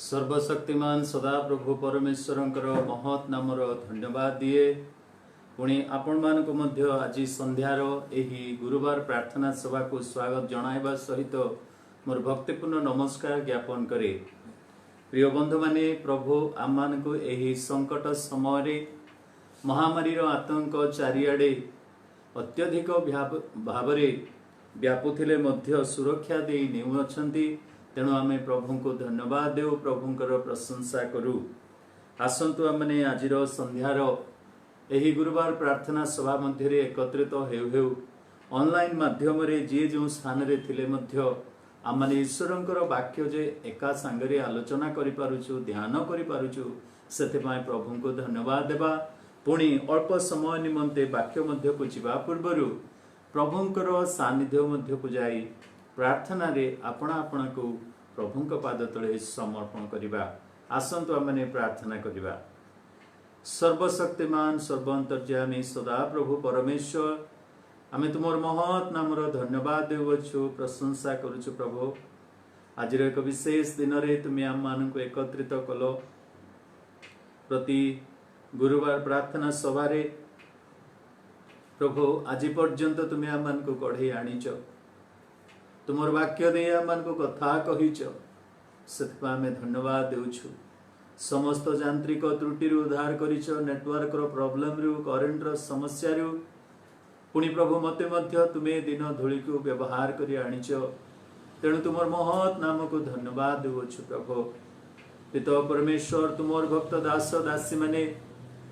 सर्वशक्तिमान सदा प्रभु परमेश्वरंकर महत् नामर धन्यवाद दिए। पुणी आपण मानक मध्य आज संध्यार एही गुरुवार प्रार्थना सभा को स्वागत जणाइबा सहित मोर भक्तिपूर्ण नमस्कार ज्ञापन करे। प्रिय बंधु माने, प्रभु आम मान को एही संकट समय रे महामारी रो आतंक चारिआडे अत्यधिक भाव व्यापुथिले मध्य सुरक्षा दे नेउछंती। तेणु आमे प्रभु को धन्यवाद देव, प्रभुंकर प्रशंसा करू। आसंतु आमने आजिर संध्यार एही गुरुवार प्रार्थना सभा मध्य एकत्रित हेउ ऑनलाइन माध्यम रे जे जो स्थान रे थिले मध्य आमने ईश्वरंकर वाक्य जे एका संगरे आलोचना करि पारुछु, ध्यान करि पारुछु, सेते पाए प्रभु को धन्यवाद देबा। पुणी अल्प समय निमंते वाक्य मध्य को जिबा पूर्वरु प्रभुंकर सानिध्य मध्य को जाई प्रार्थना रे अपना अपना को प्रभुंक पाद तले समर्पण करिबा। आसंतु आमने प्रार्थना करिबा। सर्वशक्तिमान सर्वांतर्यामी सदा प्रभु परमेश्वर, आमे तुमर महत् नामर धन्यवाद देउछु, प्रशंसा करूछु। प्रभु आज एक विशेष दिन रे तुमे आम मानक एकत्रित कलो। प्रति गुरुवार प्रार्थना सभा रे प्रभु आज पर्यंत तुमे आम मानक गढ़े आनीच, तुमर वाक्य दे आम मानक कथा कहिच, सेतपा आमे धन्यवाद देउछु। समस्त यांत्रिक त्रुटि उद्धार करिच, नेटवर्क रो प्रॉब्लम रु, करेंट रो समस्या रु। पुणी प्रभु मते मध्य तुमे दिन धूली को व्यवहार करि आनीच, तेणु तुमर महत् नाम को धन्यवाद देउछु। प्रभु पिता परमेश्वर, तुमर भक्त दास दासी माने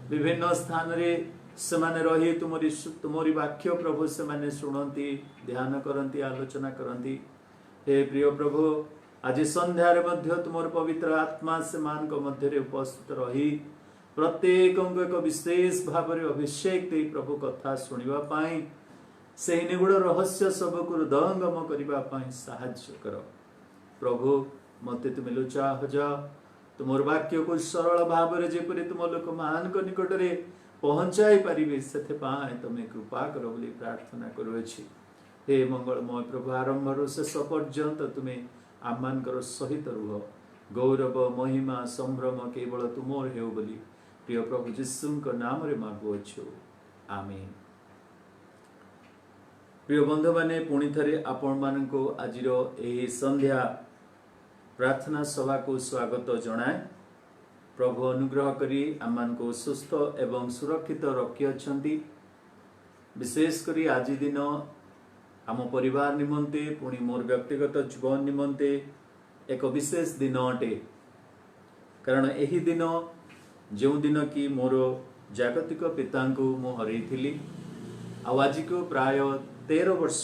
विभिन्न स्थान रे सेमाने रही तुमरी वाक्य प्रभु सेमाने सुनती, ध्यान करती, आलोचना करती। हे प्रिय प्रभु, आज संध्यार मध्य तुमर पवित्र आत्मा सेमान मध्य उपस्थित रही प्रत्येक एक विशेष भाव में अभिषेक दे प्रभु कथा सुनिबा पाई, से निगूढ़ रहस्य सबको हृदयंगम करबा पाई साहाय्य कर। प्रभु मते तुम लुचा हजा तुमर वाक्य को सरल भाव में जेपरि तुम लोक मान को निकट रे पहुंचाई पारिबे, सेथे पाए तुमे कृपा कर बोली प्रार्थना करूछि। हे मंगलमय प्रभु, आरंभ शेष पर्यंत तुमे आममानकर सहित रुह। गौरव महिमा संभ्रम केवल तुमर हेउ बोली प्रिय प्रभु यीशुक नाम रे मागुछु, आमीन। प्रिय बंधु माने, पुणी थरे आपण मानको आजिरो एही संध्या प्रार्थना सभा को स्वागत जणाए। प्रभु अनुग्रह करी आमान को सुस्थ एवं सुरक्षित रखी अछंती। विशेष करी आज दिन आम परिवार निमंते, पुणी मोर व्यक्तिगत जीवन निमंते एक विशेष दिन अटे। कारण एही दिन जो दिन की मोर जागतिक पिता को मु हरई, आज को प्राय 13 वर्ष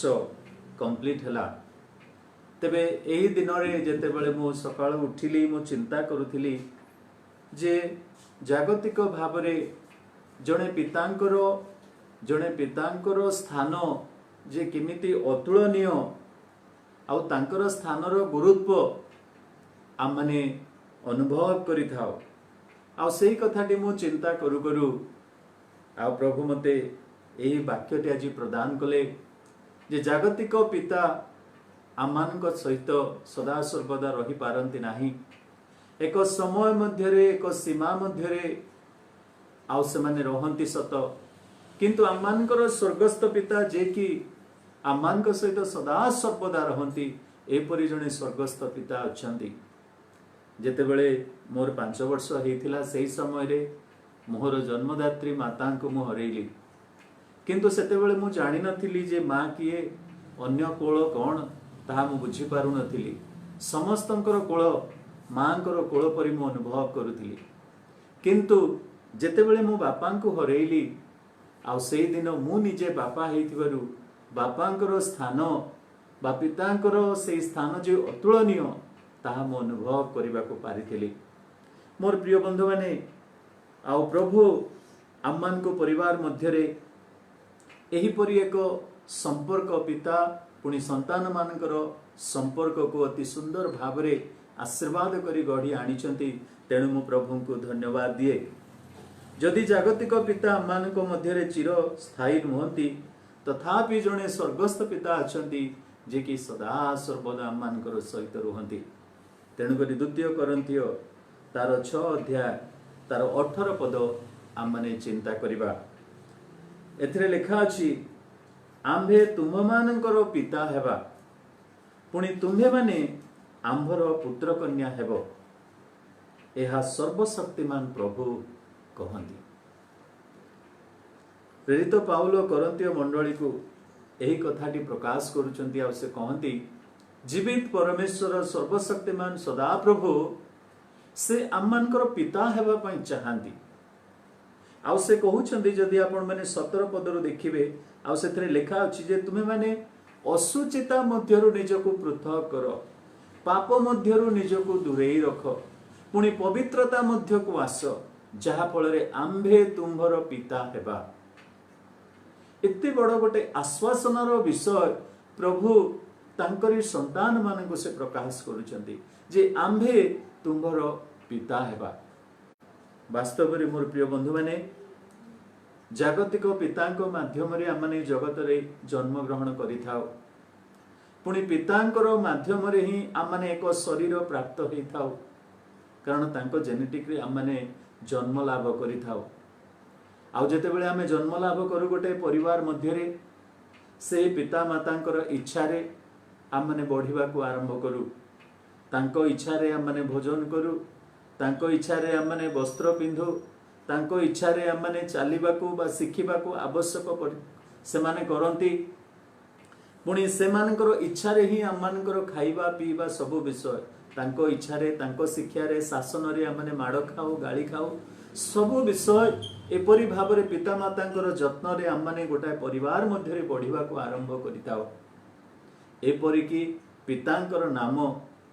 कंप्लीट हला। तेबे एही दिन रे जेते बेले मु सकाळ उठिली, मु चिंता करूथिली जे जागतिक भाव रे जड़े पितांकर स्थान जे किमिति अतुलनीय, आउ तांकर स्थानर गुरुत्व आम माने अनुभव करि थाओ। आउ सेही कथाटी मु चिंता करू करू आउ प्रभु मते एही वाक्यटी आज प्रदान कले जे जागतिक पिता आमानक सहित सदा सर्वदा रही पारंती नाही। एक समय मध्यरे, एक सीमा मध्यरे आउ सेमाने रहंती सत, किंतु आमानकर स्वर्गस्थ पिता जे कि आमानक सहित सदा सर्वदा रहंती, एपरि जणे स्वर्गस्थ पिता अछंती। जेतेबेले मोर 5 वर्ष हेइथिला, सेही समय रे मोर जन्मदात्री माता को मु हरैली, किंतु सेतेबेले मु जानि नथिली जे मां किए, अन्य कोळ कोन ताहा मु बुझी पारु नथिली। समस्तंकर कोळ मांकर कोळ परि मु अनुभव करुथिली, किंतु जेतेबेले मु बापा को हरैली, आ सेही दिन मु निजे बापा हेइथिबारु बापांकर स्थान बा पितांकर सेही स्थान जे अतुलनीय ताहा मु अनुभव करिबा को पारिथिली। मोर प्रिय बंधु माने, आ प्रभु आम्मान को परिवार मध्य रे एही परि एक संपर्क पिता पुणी संतान मानकर संपर्क को अति सुंदर भाव रे आशीर्वाद करी गढ़ी आनिचंती। तेणु मु प्रभु को धन्यवाद दिए। जदि जागतिक पिता मानक मध्य चिर स्थायी नुहंती, तथापि जड़े स्वर्गस्थ पिता अछंती जे कि सदा सर्वदा मानकर सहित रुहंती। तेणुक द्वितीय कोरिन्थीय तार 6 अध्याय तार 18 पद आम माने चिंता करिबा। एथिरे लिखा अछि, आम्भे तुममानंकर पिता हेबा, पुणी तुम्हे माने आम्भर पुत्र कन्या हेबो, एहा सर्वशक्तिमान प्रभु कहंती। प्रेरित पाउल कोरिन्थीय मंडली को एही कथाटी प्रकाश करुचंती। आ से कहंती, जीवित परमेश्वर सर्वशक्तिमान सदा प्रभु से आममानकर पिता हेबा पई चाहंती। आ से कहउचंती, जदि आपण माने 17 पदरु देखिबे, आ सेथरे लिखा अछि जे तुमे माने असुचिता मध्यरु निजको पृथक कर, पाप मध्यरु निजको दूरेई रख, पुणी पवित्रता मध्यको आस, जहा फलरे आम्भे तुम्भर पिता हेबा। एते बड़ गोटे आश्वासनर विषय प्रभु तांकरी संतान मानक से प्रकाश करुचंती जे आम्भे तुम्भर पिता हेबा। वास्तव में मोर प्रिय बंधु माने, जागतिक पितांक माध्यम रे आमने जगत रे जन्म ग्रहण करिथाओ, पुणी पितांकर माध्यम रे ही आमने एक शरीर प्राप्त होइथाओ, कारण तांको जेनेटिक रे आमने जन्म लाभ करिथाओ। आउ जेते बेले आमे जन्म लाभ करू गोटे परिवार मध्य रे, से पिता मातांकर इच्छा रे आमने बढ़िबा को आरंभ करू, तांको इच्छा रे आमने भोजन करू, तांको इच्छा रे आमने वस्त्र पिंधु, तांको इच्छा रे आमने चालिबा को बा सिखिबा को आवश्यक सेमाने करंती। पुणी सेमानकर इच्छा रे ही आममानकर खाइबा पीबा सब विषय तांको इच्छा रे, तांको शिक्षा रे, शासन रे आमने माड़ खाऊ, गाली खाऊ, सब विषय एपरी भाव रे पिता मातांकर जत्न रे आममाने गोटाए परिवार मध्य रे बढ़िबा को आरंभ करिताओ। एपरी कि पितांकर नाम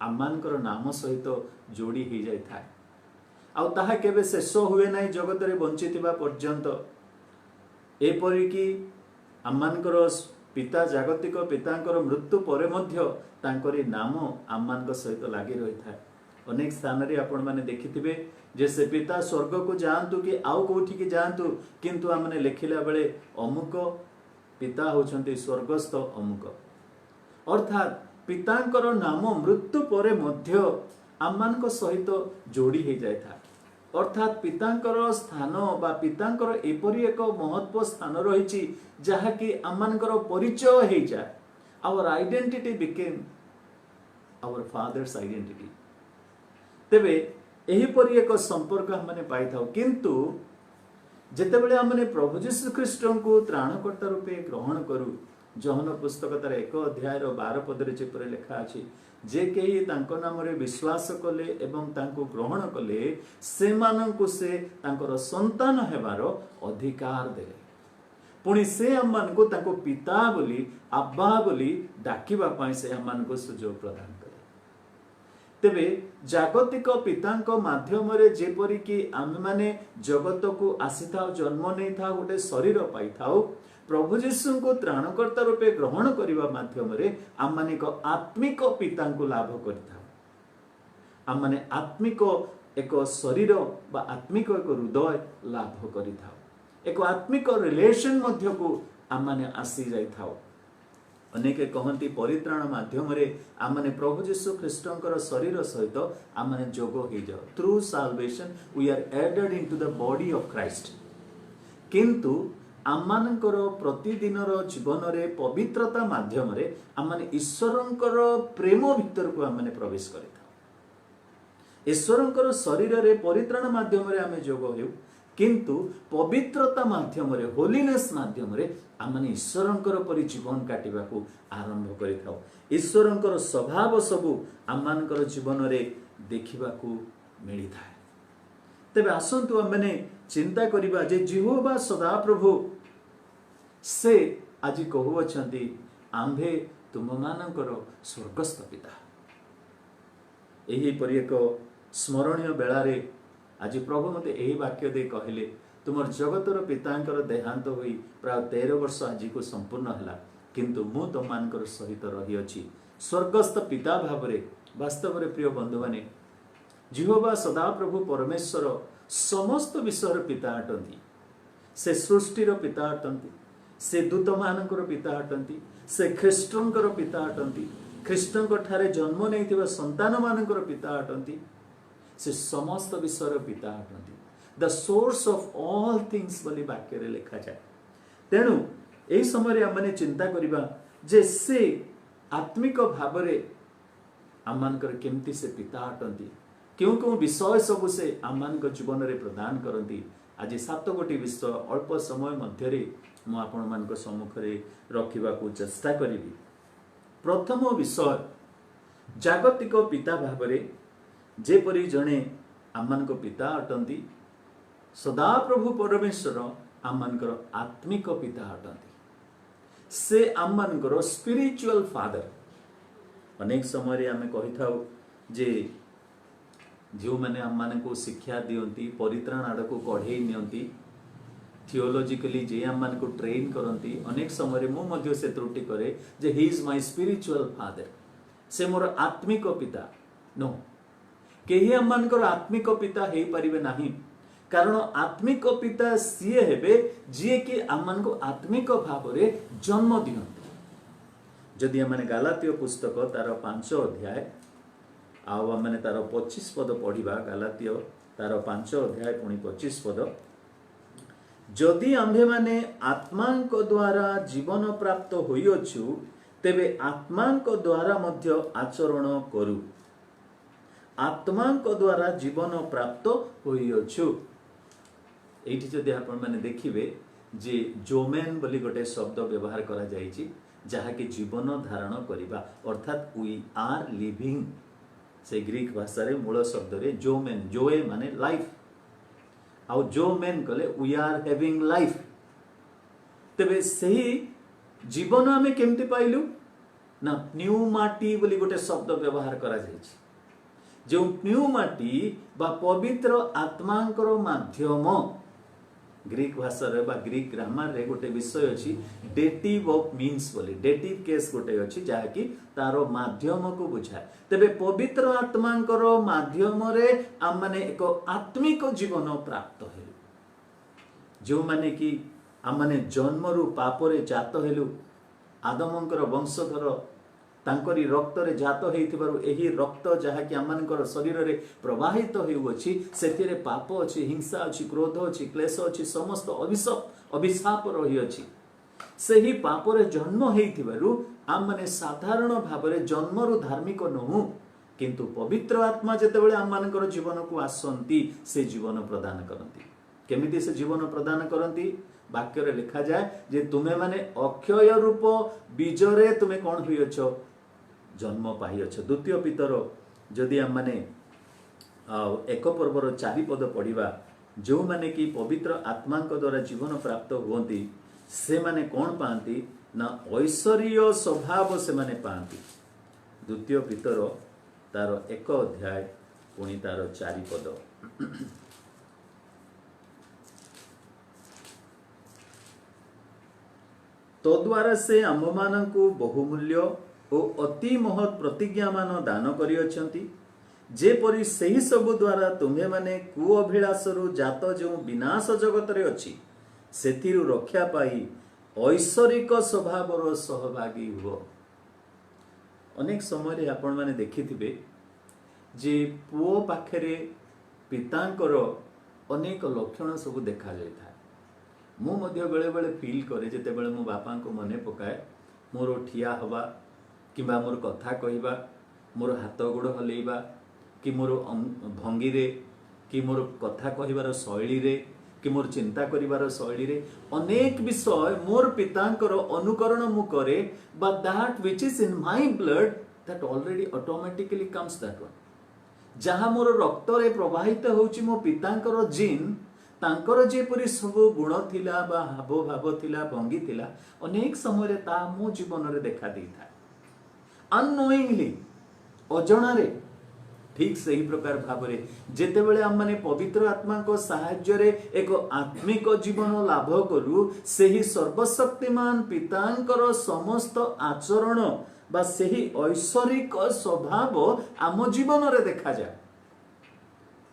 आममानकर नाम सहित जोड़ी ही जाय थाए। आउ ताहा केबे शेष हुए नाही जगत रे बंचितिबा पर्यंत। एपरी कि आममानकर पिता जागतिक पितांकर मृत्यु परे मध्य तांकरी नाम आममानक सहित लागि रही थाए। अनेक स्थान रे आपण माने देखिथिबे जे से पिता स्वर्ग को जांतु कि आउ कोठी कि जांतु, किंतु आमने लेखिला बेले अमुक पिता होचंती स्वर्गस्थ अमुक, अर्थात पितांकर नाम मृत्यु परे मध्य आममानक सहित जोड़ी ही जाय था। अर्थात पितांकर स्थान बा पितांकर एपरी एक महत्व स्थान रही जहा कि आममानकर परिचय हो जाए। Our identity became our father's identity. तेबे एही परी एक संपर्क हमने पाई थाउ, किंतु जेतेबेले हमने प्रभु यीशु ख्रीष्ट को त्राणकर्ता रूपे ग्रहण करू, जहन पुस्तक तार 1 अध्याय 12 पदरे जेपरे लिखा अछि, जे केही तांको नाम रे विश्वास कले एवं तांको ग्रहण कले, से माननकु से तांकर संतान हेबार अधिकार देले। पुणी से हममानकु तांको पिता बोली, आब्बा बोली डाकिबा पई से हममानकु सुजोग प्रदान करे। तेबे जागतिक पितांक माध्यम रे जेपरी कि आमे माने जगत को आसीथाओ, जन्म नै थाओ, गोटे शरीर पाई थाओ, प्रभु यीशु को त्राणकर्ता रूपे ग्रहण करने माध्यम रे आम माने एक आत्मिक पिता को लाभ करिथाओ। आम माने आत्मिक एक शरीर बा आत्मिक एक हृदय लाभ करिथाओ, एक आत्मिक रिलेशन मध्य को आम माने आसी जाई थाओ। अनेक कहती परित्राण माध्यम रे आम माने प्रभु यीशु ख्रीष्टंकर शरीर सहित आम माने जोग हो जाओ। Through salvation we are added into the body of Christ. किंतु आममानकर प्रतिदिन जीवन रे पवित्रता माध्यम रे आम माने ईश्वरंकर प्रेम भीतर को आम माने प्रवेश करिथा। ईश्वरंकर शरीर रे परित्राण माध्यम रे आमे जोग हेउ, किंतु पवित्रता माध्यम रे, होलीनेस माध्यम रे आम माने ईश्वरंकर परि जीवन काटिबा को आरंभ करिथाउ। ईश्वरंकर स्वभाव सबु आम मानकर जीवन रे देखिबा को मिली थाए। तेबे आसंतु आम माने चिंता करिबा जे यहोवा सदा प्रभु से आज कहउछंती, आम्भे तुम मानकर स्वर्गस्थ पिता। एही परि एक स्मरणीय बेलारे आज प्रभु मते एही वाक्य दे कहले, तुमर जगतर पितांकर देहांत होई प्राय 13 वर्ष आज को संपूर्ण हला, किंतु मु तुम मानकर सहित रही अछि स्वर्गस्थ पिता भावरे। वास्तव रे प्रिय बंधु माने, यहोवा सदा प्रभु परमेश्वर समस्त विषयर पिता अटंती। से सृष्टिर पिता अटंती, से दूत मानकर पिता अटंती, से ख्रीष्टंकर पिता अटंती, ଖ୍ରୀଷ୍ଟଙ୍କ ଠାରେ ଜନ୍ମ ନେଇଥିବା ସନ୍ତାନ ମାନଙ୍କର ପିତା ଅଟନ୍ତି। ସେ ସମସ୍ତ ବିଷୟର ପିତା ଅଟନ୍ତି। ଦ ସୋର୍ସ ଅଫ୍ ଅଲ୍ ଥିଙ୍ଗସ୍ ବୋଲି ବାକ୍ୟରେ ଲେଖାଯାଏ। ତେଣୁ ଏହି ସମୟରେ ଆମେ ଚିନ୍ତା କରିବା ଯେ ସେ ଆତ୍ମିକ ଭାବରେ ଆମମାନଙ୍କର କେମିତି ସେ ପିତା ଅଟନ୍ତି, କେଉଁ କେଉଁ ବିଷୟ ସବୁ ସେ ଆମମାନଙ୍କ ଜୀବନରେ ପ୍ରଦାନ କରନ୍ତି। ଆଜି 7 ବିଷୟ ଅଳ୍ପ ସମୟ ମଧ୍ୟରେ ମୁଁ ଆପଣମାନଙ୍କ ସମ୍ମୁଖରେ ରଖିବାକୁ ଚେଷ୍ଟା କରିବି। ପ୍ରଥମ ବିଷୟ, ଜାଗତିକ ପିତା ଭାବରେ ଯେପରି ଜଣେ ଆମମାନଙ୍କ ପିତା ଅଟନ୍ତି, ସଦାପ୍ରଭୁ ପରମେଶ୍ୱର ଆମମାନଙ୍କର ଆତ୍ମିକ ପିତା ଅଟନ୍ତି। ସେ ଆମମାନଙ୍କର ସ୍ପିରିଚୁଆଲ ଫାଦର। ଅନେକ ସମୟରେ ଆମେ କହିଥାଉ ଯେ ଯେଉଁମାନେ ଆମମାନଙ୍କୁ ଶିକ୍ଷା ଦିଅନ୍ତି, ପରିତ୍ରାଣ ଆଡ଼କୁ କଢ଼େଇ ନିଅନ୍ତି, ଥିଓଲୋଜିକାଲି ଯେ ଆମମାନଙ୍କୁ ଟ୍ରେନ୍ କରନ୍ତି, ଅନେକ ସମୟରେ ମୁଁ ମଧ୍ୟ ସେ ତ୍ରୁଟି କରେ ଯେ he is my spiritual father, ସେ ମୋର ଆତ୍ମିକ ପିତା। नो, କେହି ଆମମାନଙ୍କର ଆତ୍ମିକ ପିତା ହେଇପାରିବେ ନାହିଁ। କାରଣ ଆତ୍ମିକ ପିତା ସିଏ ହେବେ ଯିଏକି ଆମମାନଙ୍କୁ ଆତ୍ମିକ ଭାବରେ ଜନ୍ମ ଦିଅନ୍ତି। ଯଦି ଆମେ ଗାଲାତୀୟ ପୁସ୍ତକ ତାର 5 ଅଧ୍ୟାୟ ଆଉ ଆମେ ତାର 25 ପଦ ପଢ଼ିବା, ଗାଲାତୀୟ ତାର 5 ଅଧ୍ୟାୟ ପୁଣି 25 ପଦ, ଯଦି ଆମ୍ଭେମାନେ ଆତ୍ମାଙ୍କ ଦ୍ୱାରା ଜୀବନ ପ୍ରାପ୍ତ ହୋଇଅଛୁ ତେବେ ଆତ୍ମାଙ୍କ ଦ୍ୱାରା ମଧ୍ୟ ଆଚରଣ କରୁ। ଆତ୍ମାଙ୍କ ଦ୍ୱାରା ଜୀବନ ପ୍ରାପ୍ତ ହୋଇଅଛୁ। ଏଇଠି ଯଦି ଆପଣମାନେ ଦେଖିବେ ଯେ ଜୋମେନ୍ ବୋଲି ଗୋଟେ ଶବ୍ଦ ବ୍ୟବହାର କରାଯାଇଛି, ଯାହାକି ଜୀବନ ଧାରଣ କରିବା, ଅର୍ଥାତ୍ वी आर लिविंग। से ग्रीक भाषा रे मूल शब्द रे जोमेन, जोए माने लाइफ, आउ जोमेन कले वी आर हैविंग लाइफ। तेबे सही जीवन आमे केमती पाइलु ना न्यूमाटी बोली गोटे शब्द व्यवहार करा जायछि। जो न्यूमाटी बा पवित्र आत्मांकर माध्यम, ग्रीक भाषा रे बा ग्रीक ग्रामर रे गोटे विषय अछि डेटिव ऑफ मीन्स बोली, डेटिव केस गोटे अछि जाकी तारो माध्यम को बुझाए। तेबे पवित्र आत्मांकर माध्यम रे आम माने एक आत्मिक जीवन प्राप्त हेलु। जो माने कि आम माने जन्म रु पाप रे जात हेलु, आदमंकर वंशधर तांकरी रक्त रे जात हेइथिबारु एही रक्त जहाकी आमनकर शरीर रे प्रवाहित हेउछि, सेथिरे पाप अछि, हिंसा अछि, क्रोध अछि, क्लेश अछि, समस्त अभिशाप रही अछि। सेही पाप रे जन्म हेइथिबारु आम माने साधारण भाबरे जन्म रु धार्मिक नहु, किंतु पवित्र आत्मा जेतेबेले आम मानकर जीवन को आसंती से जीवन प्रदान करंती। केमिति से जीवन प्रदान करंती? वाक्य रे लिखा जाए जे तुमे माने अक्षय रूप बीजरे तुमे कोन होइछ? जन्म पाइछ। द्वितीय पितर जदि आम माने 1 पर्वर 4 पद पढ़िबा, जो माने कि पवित्र आत्मांक द्वारा जीवन प्राप्त हुवंती से माने कोन पांती ना ऐश्वर्य स्वभाव से माने पांती। द्वितीय पितर तार 1 अध्याय पुणी तार 4 पद। तो द्वारा से आम्भमानंकु बहुमूल्य और अति महत् प्रतिज्ञा मान दान करियछंती, जेपरि सही सब द्वारा तुम्हे माने कुअभिलाषरु जात जो विनाश जगत रे अछि सेथिरु रक्षा पाई ऐश्वरिक स्वभावर सहभागी हुओ। अनेक समय आपण माने देखिथिबे जे पुओ पाखरे पितांकर अनेक लक्षण सब देखा जायथा। मु मध्य बेले बेले फील करे जेते बेले मो बापा को मने पकाए मोर ठिया हवा किबा मोर कथा कहिबा, मोर हाथ गोड़ हलेइबा कि मोर भंगी रे कि मोर कथा कहिबार शैली रे कि मोर चिंता करिबार शैली रे अनेक विषय मोर पितांकर अनुकरण मु करे, but that which is in my blood that already automatically comes that one. जहाँ मोर रक्त रे प्रवाहित होउची मो पितांकर जीन, तांकर जेपरि सब गुण थिला बा हाव भाव थिला, भंगी थिला, अनेक समय रे ता मो जीवन रे देखा देइथा अननोइंगली, अजणारे। ठीक सही प्रकार भावरे जेतेबेले आम माने पवित्र आत्मा को साहाय्य रे एक आत्मिक जीवन लाभ करू, सेही सर्वशक्तिमान पितांकर समस्त आचरण बा सेही ऐश्वरिक स्वभाव आम जीवन रे देखा जाए।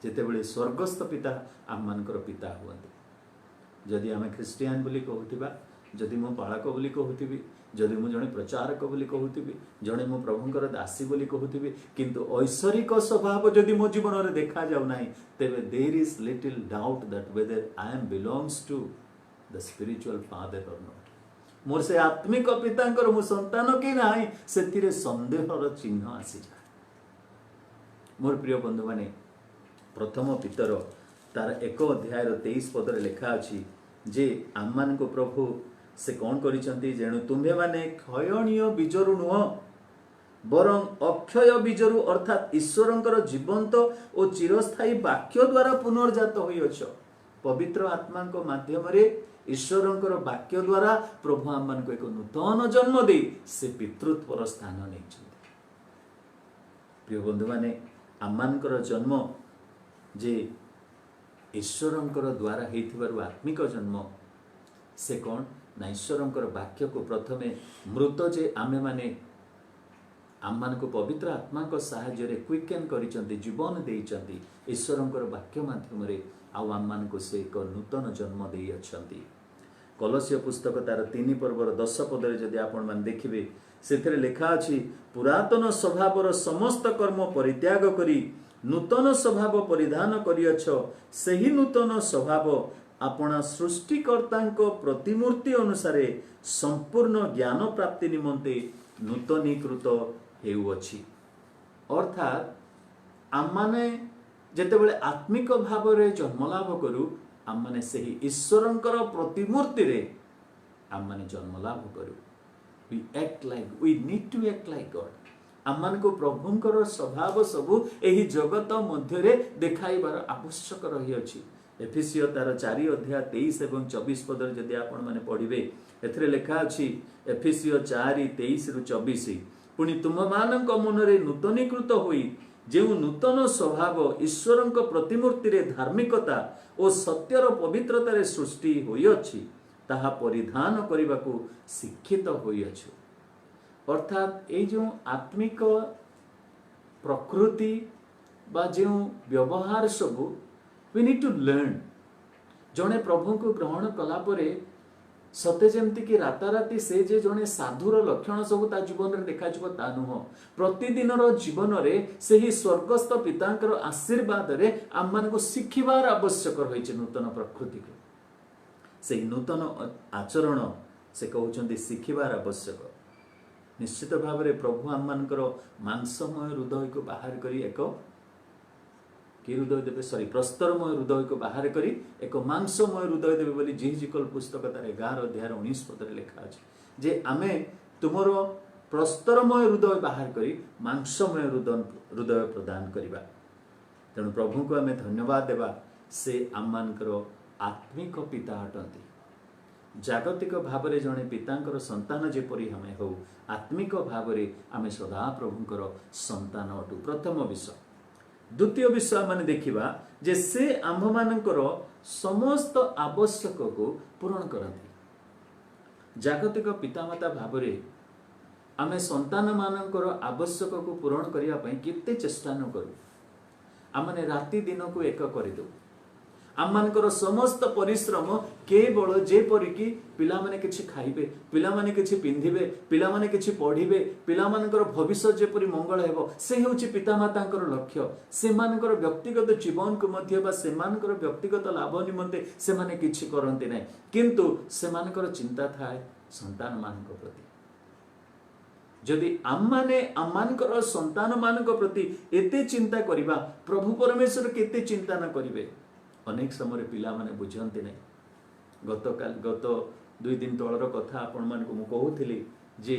जेतेबेले स्वर्गस्थ पिता आम मानकर पिता हुअନ୍ତି। जदि आम ख्रिस्टियान बोली कहूथिबा, जदि मो बालक बोली कहूथिबी, जदि मु जड़े प्रचारक बोली कहूथिबी जड़े मो प्रभुंकर दासी बोली कहूथिबी किंतु ऐश्वरिक स्वभाव जदि मो जीवन में देखा जाऊ नाही तेबे there is little doubt that whether I am belongs to the spiritual father और नॉट मोर से आत्मिक पितांकर मु संतान कि नाही सेतिरे संदेहर चिन्ह आसी जाए। मोर प्रिय बंधु माने प्रथम पितर तार 1 अध्याय 23 पदर लिखा अछि जे आम मान को प्रभु से कौन करिसंती जेणु तुम्हे माने क्षयणीय बीजरु नुह बरं अक्षय बीजरु अर्थात ईश्वरंकर जीवंत और चिरस्थायी वाक्य द्वारा पुनर्जात होइछ। पवित्र आत्मा को माध्यम रे ईश्वरंकर वाक्य द्वारा प्रभु आम मान को एक नूतन जन्म दे से पितृत्वर स्थान नहीं। प्रिय बंधु माने आम मानकर जन्म जे ईश्वरंकर द्वारा हेथिबारु आत्मिक जन्म से कौन ना ईश्वरंकर वाक्य को प्रथमे मृत जे आमे माने आम मान को पवित्र आत्मा को साहाय्य रे क्विकन करिसंती जीवन देइसंती ईश्वरंकर वाक्य माध्यम रे आउ आम मान को से एक नूतन जन्म देइ अछंती। कलसीय पुस्तक तार 3 पर्वर 10 पदरे जदि आपण मान देखिबे सेथरे लेखा अछि पुरातन स्वभावर समस्त कर्म परित्याग करी नूतन स्वभाव परिधान करियछ सही नूतन स्वभाव अपना सृष्टिकर्तांको प्रतिमूर्ति अनुसारे संपूर्ण ज्ञान प्राप्ति निमंते नूतनीकृत हेउअछि। अर्थात आमने जेतेबेले आत्मिक भाव रे जन्म लाभ करू आमने सही ईश्वरंकर प्रतिमूर्ति रे आमने जन्म लाभ करू। We act like we need to act like God. आमन को प्रभुंकर स्वभाव सबु एही जगत मध्य रे देखाइबार आवश्यक रही अछि। एफिसियो तार 4 अध्याय 23 एवं 24 पदर जदि आपण माने पढ़िबे एथरे लेखा अछि एफिसियो 4:23 रु 24 पुनि तुम मानक मनरे नूतनीकृत होई जेउ नूतन स्वभाव ईश्वरंक प्रतिमूर्ति रे धार्मिकता और सत्यर पवित्रता रे सृष्टि होई अछि ताहा परिधान करिबाकू शिक्षित होई अछि। अर्थात ए जो आत्मिक प्रकृति बा जो व्यवहार सबू we need to learn। जने प्रभु को ग्रहण कला परे सते जेमति कि राताराती से जे जने साधुर लक्षण सब ता जीवन रे देखा जब ता नुह प्रतिदिन रो जीवन रे सेही स्वर्गस्थ पितांकर आशीर्वाद रे आम मान को शिखिबार आवश्यक रहिছে नूतन प्रकृति को सेही नूतन आचरण से कहउचंती शिखिबार आवश्यक। निश्चित भाव रे प्रभु आम मानकर मांसमय हृदय को बाहर करी एक कि हृदय देवे सॉरी प्रस्तरमय हृदय को बाहर करी एक मांसमय हृदय देवे बोली जिहिजिकल पुस्तक तार 11 अध्याय 19 पदरे लिखा अछि जे आमे तुमरो प्रस्तरमय हृदय बाहर करी मांसमय हृदय प्रदान करिबा। तेणु प्रभु को आमे धन्यवाद देबा से आम मानकर आत्मिक पिता हटंती। जागतिक भाव रे जणे पितांकर संतान जेपरि हमें हो आत्मिक भाव रे आमे सदा प्रभुंकर संतान अटु। प्रथम विषय। द्वितीय विषय माने देखिबा जे से आम्भ मानकर समस्त आवश्यक को पूर्ण करती। जागतिक पितामाता भाव रे आमे संतान मानकर आवश्यक को पूर्ण करिया पई केते चेष्टा न करू। आमने राति दिन को एक करि दो। आम मानकर समस्त परिश्रम केवल जेपरि कि पिला माने किछि खाइबे पिला माने किछि पिंधिबे पिला माने किछि पढिबे पिला मानकर भविष्य जेपरि मंगल हेबो से हेउछि पितामातांकर लक्ष्य। से मानकर व्यक्तिगत जीवन को मध्य बा से मानकर व्यक्तिगत लाभ निमंते से माने किछि करंते नै किंतु से मानकर चिंता थाए संतान मानक प्रति। जदि आम मानकर संतान मानक प्रति एते चिंता करिबा प्रभु परमेश्वर केते चिंता न करिवे। अनेक समय पिला माने बुझंते नै। गत 2 दिन तळर कथा आपण मान को मु कहूथिली जे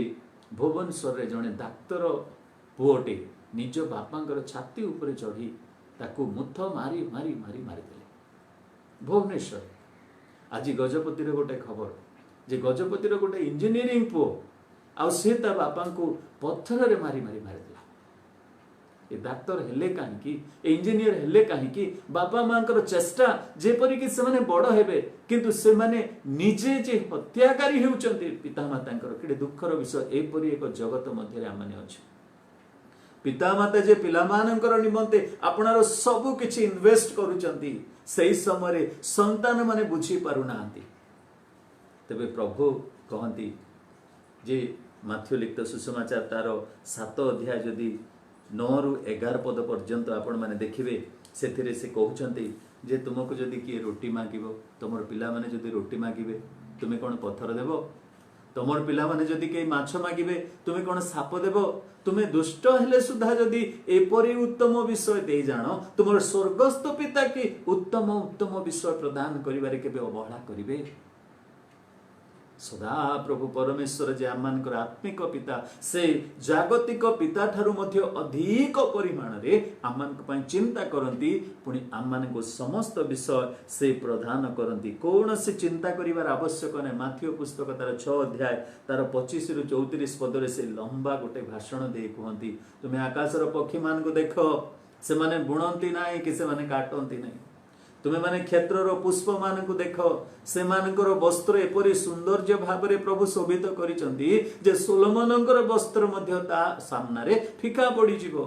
भुवनेश्वर रे जणे डाक्टर पुओटे निज बापांकर छाती ऊपर चढ़ी ताकू मुथ मारी मारी मारी मारी देले भुवनेश्वर। आज गजपति रे गोटे खबर जे गजपति रे गोटे इंजीनियरिंग पो आ से ता बापा को पत्थर रे मारी मारी मारी देला। ए डाक्टर हेले काहे कि इंजीनियर हेले काहे कि बापा मांकर चेष्टा जेपरि कि से माने बड़ हेबे किंतु से माने निजे जे हत्याकारी हेउचंती पितामातांकर केडे दुखर विषय एपरि एक जगत मध्य रे आमाने अछि। पितामाता जे पिलामानंकर निमंते आपनार सब किछि इन्वेस्ट करूचंती सेही समय संतान माने बुझी पारु नांती। तबे प्रभु कहंती जे माथ्यू लिखित सुसमाचार तार 7 अध्याय जदि 9 ରୁ 11 पद पर्यंत आपण माने देखिबे सेथिरे से कहउचंती जे तुमको जदि किए रोटी मागिबो तुमर पिला माने जदि रोटी मागिबे तुमे कोन पत्थर देबो तुमर पिला माने जदि के माछ मागिबे तुमे कोन साप देबो तुमे दुष्ट हेले सुधा जदि एपरि उत्तम विषय दे जानो तुमर स्वर्गस्थ पिता की उत्तम उत्तम विषय प्रदान करिवारे केबे अवहेला करिवे। सदा प्रभु परमेश्वर जे आमनकर आत्मिक पिता से जागतिक पिता ठारू मध्य अधिक परिमाण रे आमनक पय चिंता करंती पुनी आमनको समस्त विषय से प्रदान करंती कोन से चिंता करिवार आवश्यक नै। माथ्यू पुस्तक तार 6 अध्याय तार 25 ରୁ 34 पद रे से लंबा गोटे भाषण दे कहंती तुमे आकाशर पक्षी मान को देखो से माने बुणंती नाही कि से माने काटंती नाही तुमे माने क्षेत्रर पुष्प मान को देख से मानकर वस्त्र एपरी सौंदर्य भाव में प्रभु शोभित करिसंती जे सोलोमनकर वस्त्र मध्य ता सामना रे फिका पड़ी जिवो।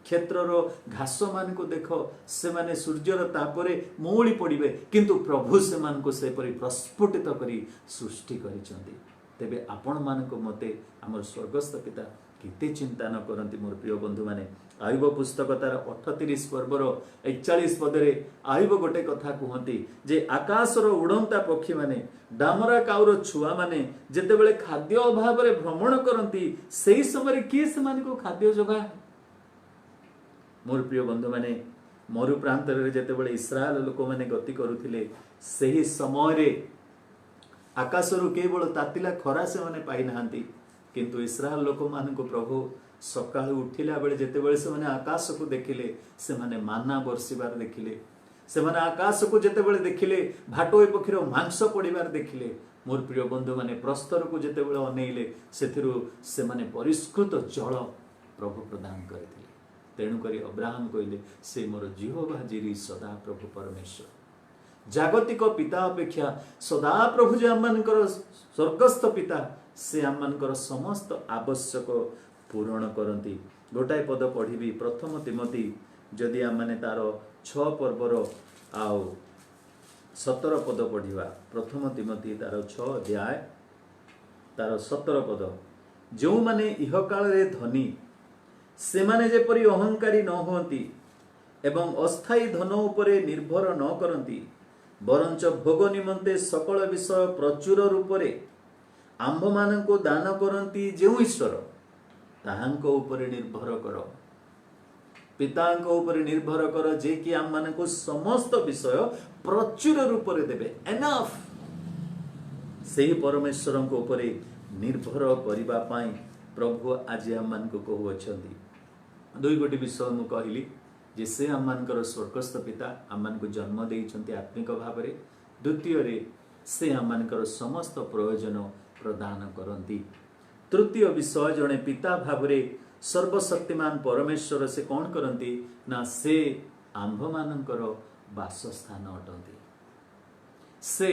क्षेत्रर घास मान को देख से माने सूर्यर तापरे मौली पड़िबे किंतु प्रभु से मान को सेपरी प्रस्फुटित करी सृष्टि करिसंती। तेबे आपण मान को मते हमर स्वर्गस्थ पिता किते चिंता न करंती। मोर प्रिय बंधु माने आयुब पुस्तक तार 38 पर्वर 41 पदरे आयुब गोटे कथा कहती जे आकाशर उड़ंता पक्षी माने डामरा काउर छुआ माने जेते बेले खाद्य अभाव रे भ्रमण करंती सेही समय किए से मान को खाद्य जोगा। मोर प्रिय बंधु माने मरु प्रांत रे जेते बेले इस्राएल लोक माने गति करुथिले सेही समय रे आकाशरु केवल तातिला खरा से माने पाई नाहंती किंतु इस्राएल लोक मान को प्रभु सकाळ उठिला बेले जेते बेले से माने आकाश को देखिले से माने माना बरसिबार देखिले से माने आकाश को जेते बेले देखिले भाटोई पक्षीर मांस पड़िबार देखिले। मोर प्रिय बंधु माने प्रस्तर को जेते बेले अनेइले सेथिरु से माने परिष्कृत जल प्रभु प्रदान करथिले। तेणु करी अब्राहम कहिले से मोर जिहोवा जिरी सदा प्रभु परमेश्वर। जागतिक पिता अपेक्षा सदा प्रभु जे आमनकर स्वर्गस्थ पिता से आमनकर समस्त आवश्यक पूरण करती। गोटाए पद पढ़ी प्रथम तिमोथी जदि आमने तार 6 पर्वर आउ 17 पद पढ़ा प्रथम तिमोथी तार 6 अध्याय तार 17 पद जो माने इह काल रे धनी से माने जेपरि अहंकारी न होती एवं अस्थायी धन उपरे निर्भर न करती बरंच भोग निमंते सकल विषय प्रचुर रूपरे आंभ मान को दान करती जो ईश्वर ताहांको उपरे निर्भर कर पितांको उपरे निर्भर कर जे कि आम मान को समस्त विषय प्रचुर रूप रे देबे एनफ सेही परमेश्वर को उपरे निर्भर करिबा पाई प्रभु आज आम मान को कहू अछंती। दुई गोटी विषय मु कहली जे से आम मानकर स्वर्गस्थ पिता आम मान को जन्म देइछंती आत्मिक भाव रे द्वितीय रे से आम मानकर समस्त प्रयोजन प्रदान करंती। तृतीय विषय जड़े पिता भाव रे सर्वशक्तिमान परमेश्वर से कौन करती ना से आंभ मानकर वासस्थान अटंती से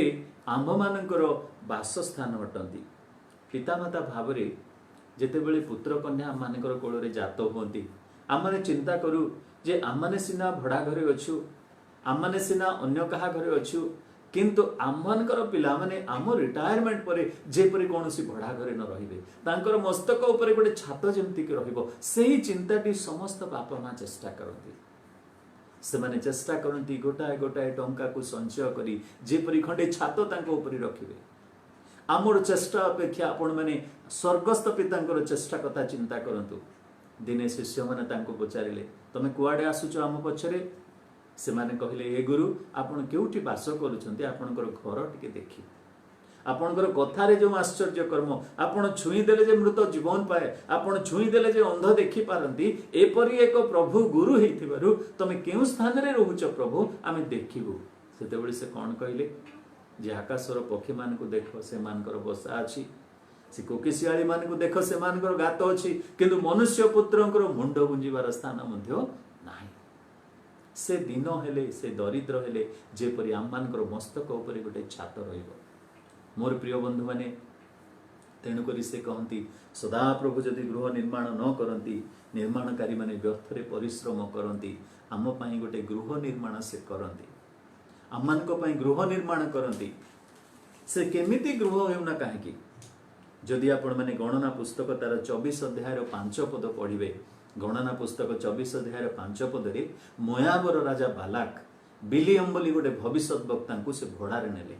आंभ मानकर वासस्थान अटंती। पितामाता भाव रे जेते बेले पुत्र कन्या मानकर कोल रे जात होती आम माने चिंता करू जे आम माने सिना भड़ा घरे अछु आम माने सिना अन्य कहा घरे अछु किंतु आमनकर पिला माने आम रिटायरमेंट परे जेपरि कोनोसी भड़ा घरे न रहिबे तांकर मस्तक ऊपर गोटे छात जेमति कि रहिबो सेही चिंताटी समस्त बापा मां चेष्टा करती से माने चेष्टा करती गोटाए गोटाए टंका को संचय करी जेपरि खंडे छात तांको ऊपर रखिबे। आमर चेष्टा अपेक्षा आपण माने स्वर्गस्थ पितांकर चेष्टा कथा चिंता करंतु। दिने शिष्य माने तांको पचारिले तमे कुआडे आसुचो आम पछरे से माने कहले ए गुरु आपण केउठी वास करूछंती आपणकर घर टिके देखि आपणकर कथारे जो आश्चर्य कर्म आपण छुई देले जे मृत जीवन पाए आपण छुई देले जे अंध देखि पारंती एपरि एक प्रभु गुरु हेथिबारु तमे केउ स्थान रे रहउछ प्रभु आमे देखिबु। सेतेबेले से कोन कहले जे आकाशर पक्षी मान को देखो से मानकर बसा अछि से कोकिसियाली मान को देखो से मानकर गात अछि किंतु मनुष्य पुत्रंकर मुंड गुंजिबार स्थान मध्य नाही। से दिन हेले से दरिद्र हेले जेपरि आम मानकर मस्तक उपरे गोटे छात रहिबो। मोर प्रिय बंधु माने तेणु करी से कहती सदा प्रभु जदि गृह निर्माण न करती निर्माणकारी माने व्यर्थरे परिश्रम करती आम पाई गोटे गृह निर्माण से करती आम मान को पाई गृह निर्माण करती से केमिति गृह हेउना काहेकि जदि आपण माने गणना पुस्तक तार 24 अध्याय 5 पद पढ़िबे, गणना पुस्तक 24 अध्याय 5 पद रे मोयाबर राजा बालाक बिलियम बोली गोटे भविष्यत वक्ता को से भड़ारे नेले।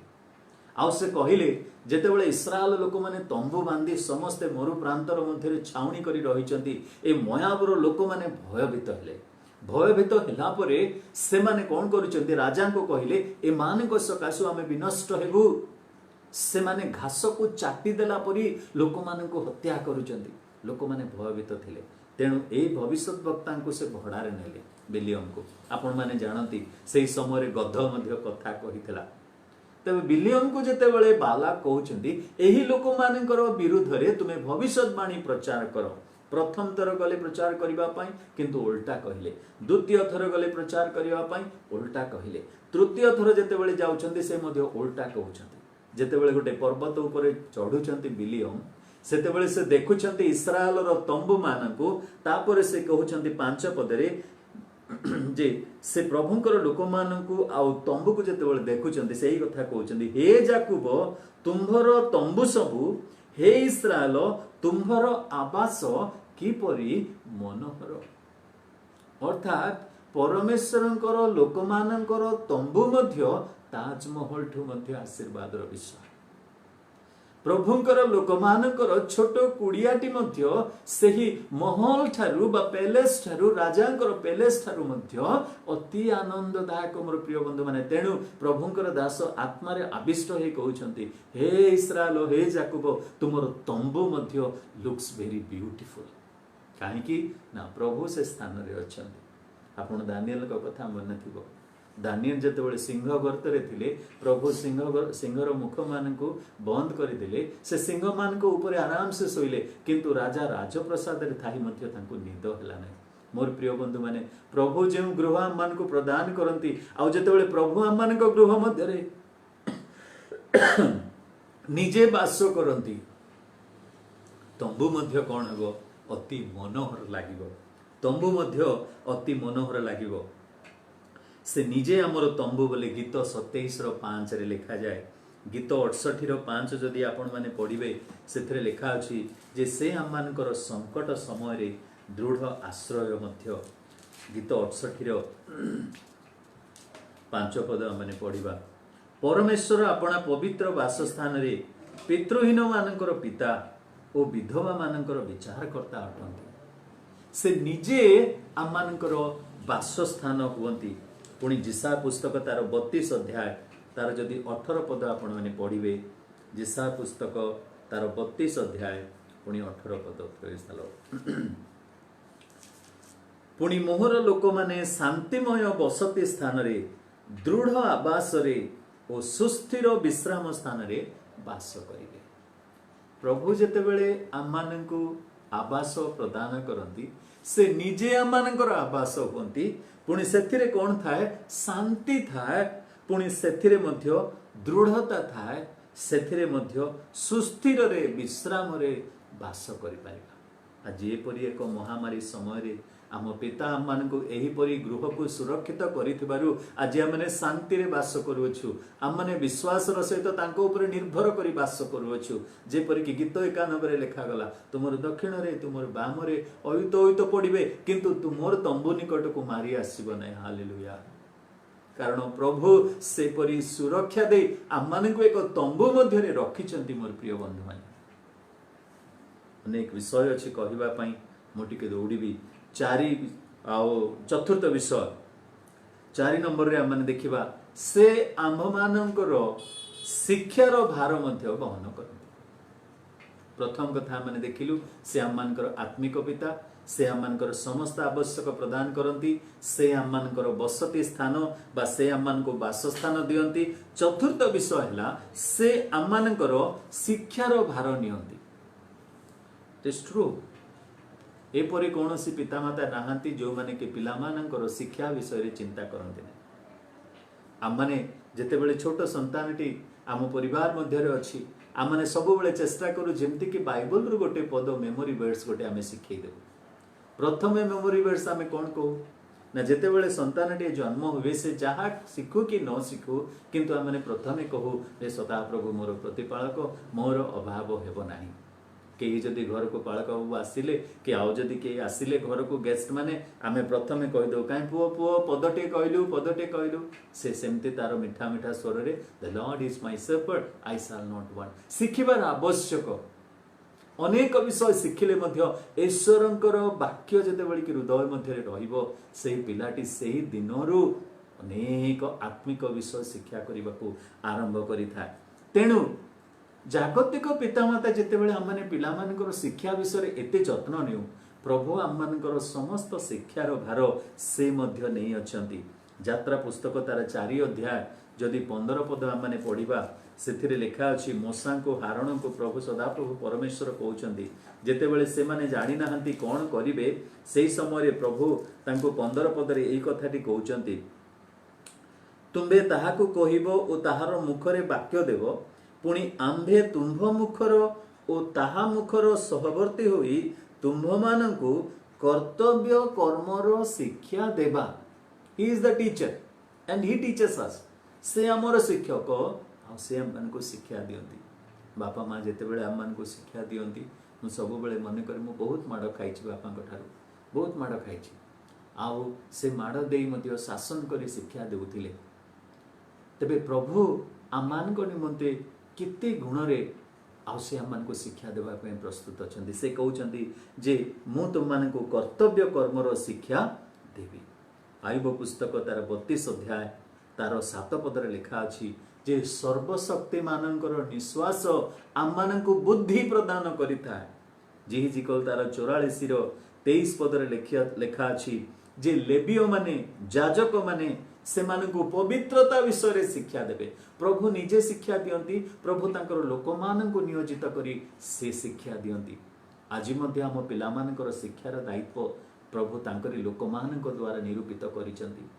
आउ से कहले जेतेबेले इस्राएल लोक माने तंबू बांधी समस्ते मरु प्रांतर मध्य छाउणी करी रहिचंती, ए मोयाबर लोक माने भयभीत हेले। भयभीत होला परे से माने कोन करूचंती, राजा को कहले ए मानक सकाशु आमे विनष्ट हेबु। से माने घास को चाटी देला परी लोक मान को हत्या करूचंती। लोक माने भयभीत थिले, तेणु ए भविष्यत वक्ता को से भड़ारे नेले बिलियम को। आपण माने जानती से समय रे गध मध्य कथा कहितला। तबे बिलियम को जेतेबेले बाला कहउचंती एही लोक मानकर विरुद्ध रे तुमे भविष्यवाणी प्रचार करो। प्रथम थर गले प्रचार करबा पई किंतु उल्टा कहले, द्वितीय थर गले प्रचार करबा पई उल्टा कहले, तृतीय थर जेतेबेले जाउचंती से मध्य उल्टा कहउचंती। जेतेबेले गोटे पर्वत ऊपर चढ़ुचंती बिलियम, सेतेबेले से देखुचंती इस्राएल रो तंबू मानकू, तापरे से कहउचंती 5 पदरे जे से प्रभुंकर लोक मानकू आउ तंबू को जेतेबेले देखुचंती सेही कथा कहउचंती, हे जाकुब तुम्भर तंबू सबु, हे इस्राएल तुम्भर आवास किपरि मनोहर। अर्थात परमेश्वरंकर लोक मानकर तंबू मध्य ताजमहल ठू मध्य आशीर्वाद विषय। प्रभुंकर लोक मानकर छोट कुड़ियाटी मध्य सेही महल ठारू बा पैलेस ठारू, राजांकर पैलेस ठारू मध्य अति आनंददायक मोर प्रिय बंधु माने। तेणु प्रभुंकर दास आत्मारे आविष्ट हे कहउछंती, हे इस्राएल हे जाकुब तुमर तंबू मध्य लुक्स वेरी ब्यूटीफुल। काहे कि ना प्रभु से स्थान रे अछंती। आपण दानिएल को कथा मन थिबो, दानिएल जेतेबेले सिंह गर्तरे थिले, प्रभु सिंहर मुख मानकू बंद करदेले, से सिंह मान ऊपर आराम से शोइले, किंतु राजा राजप्रसाद रे थाई मध्य तांको निद होला नै। मोर प्रिय बंधु माने, प्रभु जे गृह आम मान को प्रदान करंती, आउ जेतेबेले प्रभु आम मान को गृह मध्य रे निजे वास करंती, तंबू मध्य कोन हेबो अति मनोहर लागिबो। तंबू मध्य अति मनोहर लागिबो। से निजे आमर तंबू बोले गीत 27:5 रे लिखा जाए। गीत 68:5 जदि आपण माने पढ़िबे, सेथरे लिखा अछि जे से आम मानकर संकट समय रे दृढ़ आश्रय मध्य। गीत 68:5 पद माने पढ़िबा, परमेश्वर अपना पवित्र वासस्थान रे पितृहीन मानकर पिता ओ विधवा मानकर विचारकर्ता अटंती। से निजे आम मानकर वासस्थान हुवंती। पुणी जिसा पुस्तक तार 32 अध्याय तार जदि 18 पद आपण माने पढ़िबे, जिसा पुस्तक तार 32 अध्याय पुणी 18 पद प्रवेश। पुणी मोहर लोक माने शांतिमय बसती स्थान रे, दृढ़ आवास रे ओ सुस्थिर विश्राम स्थान रे वास करिवे। प्रभु जेतेबेले आम मानकू आवास प्रदान करंती, से निजे आम मानकर आवास होंती। पुणी सेथिरे कोन थाए, शांति थाए, पुणी सेथिरे मध्य दृढ़ता थाए, सेथिरे मध्य सुस्थिर रे विश्राम रे वास करि परिबा। आज एपरि एक महामारी समय रे आम पिता आम मानकू एही परि गृह को सुरक्षित करिथिबारु आज आमने शांति रे वास करूछु। आमने विश्वास र सहित तांको ऊपर निर्भर करी वास करूछु। जे परि कि गीत 91 रे लिखा गला, तुमर दक्षिण रे तुमर बाम रे अयुत अयुत पड़िबे, किंतु तुमर तंबू निकट को मारी आसीबो नै। हालेलुया। कारण प्रभु से परि सुरक्षा दे आम मानकू एक तंबू मध्य रे रखिचंती। मोर प्रिय बंधु माने, अनेक विषय अछि कहिबा पई, मो टिके दौड़ीबी। चतुर्थ विषय 4 नंबर रे आम देखिबा, से आम्भ मानकर शिक्षार भार मध्य वहन करते। प्रथम कथा माने देखिलु, से आम मानकर आत्मिक पिता, से आम मानकर समस्त आवश्यक प्रदान करती, से आम मानकर बसती स्थान बा से आम मान को वासस्थान दियंती। चतुर्थ विषय हैला, से आम मानकर शिक्षार भार नियंती। It's true. एपरि कौन सी पितामाता नाहांती जो माने के पिला मानकर शिक्षा विषय रे चिंता करते हैं। आम माने जेतेबेले छोट संतानटी आम परिवार मध्य रे अछि, आम माने सब बेले चेष्टा करू जेमति कि बाइबल रु गोटे पद मेमोरी वर्ड्स गोटे आमे सिखै देबु। प्रथमे मेमोरी वर्ड्स आमे कोन कहू ना, जेतेबेले संतानटी जन्म हुए से जहा शिखु कि न शिखु, किंतु आम माने प्रथमे कहू, हे सदा प्रभु मोर प्रतिपालक, मोर अभाव हेबो नाही। कई जदि घर को पालक बाबू आसिले कि आउ जदि कई आसिले घर को गेस्ट माने आमे प्रथमे कहीदे कहीं पुओ पुओ पदटे कहलु से सेमती तार मिठा मिठा स्वर रे the lord is my shepherd I shall not want शिखिबार आवश्यक अनेक विषय शिखिले मध्य ईश्वरंकर वाक्य जेतेबेले कि हृदय मध्य रहिबो सेही पिलाटी सेही दिनरु अनेक आत्मिक विषय शिक्षा करने को आरंभ करिथाय। तेणु जागतिक पितामाता जितेबाला आम मैंने पिलामानकर शिक्षा विषय एते जत्न नेउ प्रभु आममानकर समस्त शिक्षार भार से मध्य नहीं अछंती। यात्रा पुस्तक तार 4 अध्याय जदि 15 पद आम मैंने पढ़िबा से लिखा अच्छी मूसा को हारण को प्रभु सदाप्रभु परमेश्वर कहउछंती जेतेबेले से माने जानि नाहंती कोन करिवे सेही समय प्रभु तांको 15 पदरे एई कथाटी कहउछंती तुम्बे ताहाकु कहिबो ओ ताहार मुखरे वाक्य देव पुणी आंभे तुम्भ मुखर ओ ताहा मुखर सहवर्ती होई तुम्भ मानकु कर्तव्य कर्मर शिक्षा देबा। He is the teacher and he teaches us. से आमर शिक्षक आ से हमको शिक्षा दियंती। बापा माँ जेतेबेले आम मानकु शिक्षा दियंती मु सब बेले मन कर मु बहुत माड़ खाइछि बापा ठारू बहुत माड़ खाइछि आउ से माड़ देई मध्य शासन करी शिक्षा देउथिले। तेबे प्रभु आमान को निमंते किते गुण रे आसे आमान को शिक्षा देबा पे प्रस्तुत अछंती। से कहउछंती जे मु तुम मान को कर्तव्य कर्मर शिक्षा देबी। आयुब पुस्तक तार 32 अध्याय तार 7 पद रे लिखा अछि जे सर्वशक्ति मानकर निश्वास आमान को बुद्धि प्रदान करिता। जी जिकल तार 44 रो 23 पद रे लिखा अछि जे लेबियो माने जाजक माने से मानकु पवित्रता विषय रे शिक्षा देबे। प्रभु निजे शिक्षा दियंती प्रभु तांकर लोक मानकु नियोजित करी से शिक्षा दियंती। आज मध्य हम पिला मानकर शिक्षार दायित्व प्रभु तांकरी लोक मानक द्वारा निरूपित करिसंती।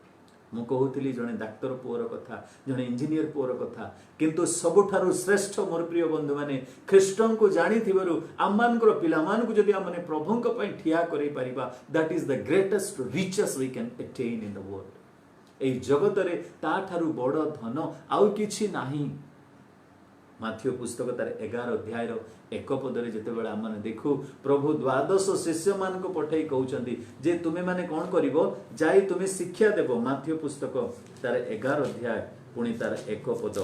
मु कहूଥିଲି जने डाक्टर पुअर कथा जने इंजीनियर पुअर कथा किंतु सबुठारु श्रेष्ठ मोर प्रिय बंधु माने ख्रीष्टन को जानी थिबरु आमानकर पिला मानकु जदि आमने प्रभुंक पय ठिया करै परिबा that is the greatest riches we can attain in the world. ए जगत रे ता ठारु बड़ धन आउ किछि नाही। माथ्यू पुस्तक तार 11 अध्याय 1 पदरे जेतेबेले आम माने देखु प्रभु 12 शिष्य मान को पठै कहउचंती जे तुमे माने कोन करिवो जाई तुमे शिक्षा देबो। माथ्यू पुस्तक तार 11 अध्याय पुणी तार 1 पद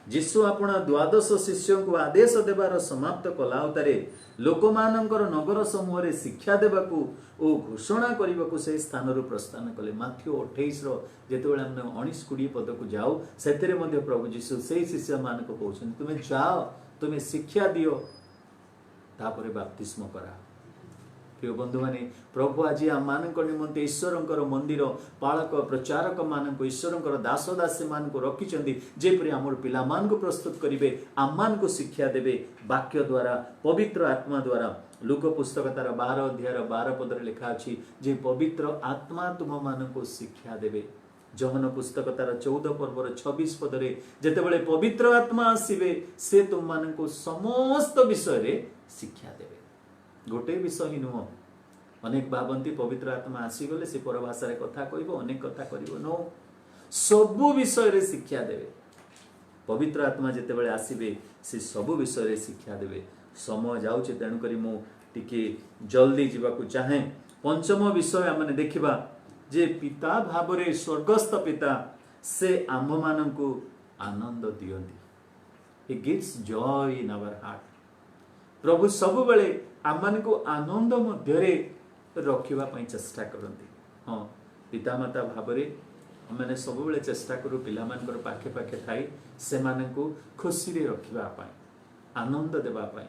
जीशु आपण 12 शिष्य को आदेश देबार समाप्त कला उतारे लोकमानंकर नगर समूह रे शिक्षा देबाकू ओ घोषणा करबाकू से स्थान रु प्रस्थान कले। माथ्यू 28 रो जेतेबेले हम 19-20 पद को जाऊ सेतेरे मध्ये प्रभु जीशु से शिष्य मान को कहउछन तुमे जाओ तुमे शिक्षा दियो तापरे बपतिस्म करा। प्रिय बंधु माने प्रभु आज आम मानक निमंते ईश्वरंकर मंदिर पालक प्रचारक मानक ईश्वरंकर दास दासी मान को रखिचंदी जेपरि हमर पिला मान को प्रस्तुत करिवे आम मान को शिक्षा देबे वाक्य द्वारा पवित्र आत्मा द्वारा। लूक पुस्तक तार 12 अध्याय 12 पद रे लिखा अछि जे पवित्र आत्मा तुम मान को शिक्षा देबे। जहन पुस्तक तार 14 पर्वर 26 पद रे जेतेबेले पवित्र आत्मा आसीबे से तुम मान को समस्त विषय रे शिक्षा देबे। गोटे विषय ही नुह अनेक भावंती पवित्र आत्मा आसीगले से पर भाषा रे कथा कहबो अनेक कथा करिवो नो सबु विषय रे शिक्षा देबे। पवित्र आत्मा जेतेबेले आसीबे से सबु विषय रे शिक्षा देबे। समय जाउचे तेणु करी मु टिके जल्दी जीवाकू चाहे। पंचम विषय आमने देखिबा जे पिता भाव रे स्वर्गस्थ पिता से आम मानकू आनंद दियंती। He gives joy in our heart. प्रभु सब बेले आम को आनंद मध्य रखिबा पई चेष्टा करंती। हाँ पिता माता भाव रे मैंने सब बेले चेष्टा करू पिला मानकर पाखे पाखे थाई से मानकू खुशी रे रखिबा पई आनंद देबा पई।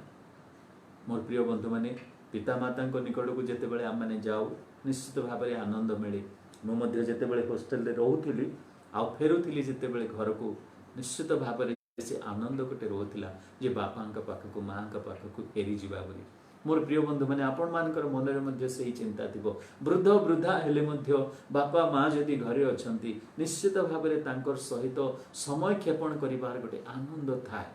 मोर प्रिय बंधु माने पिता माता निकट को जेते बेले आम माने जाऊ निश्चित भाव में आनंद मिले। मु मध्य जेते बेले हॉस्टल रे रहउथिली आ फेरुथिली जेते बेले घर को निश्चित भाव में से आनंद गोटे रोथिला जे बापांक पाखकु मांक पाखकु फेरी जिबा बोली। मोर प्रिय बंधु माने आपण मानकर मन रे मध्य सेही चिंता थिबो। वृद्ध वृद्धा हेले मध्य बापा माँ जदि घरे अछंती निश्चित भाव में तांकर सहित समय क्षेपण करिबार गोटे आनंद थाए।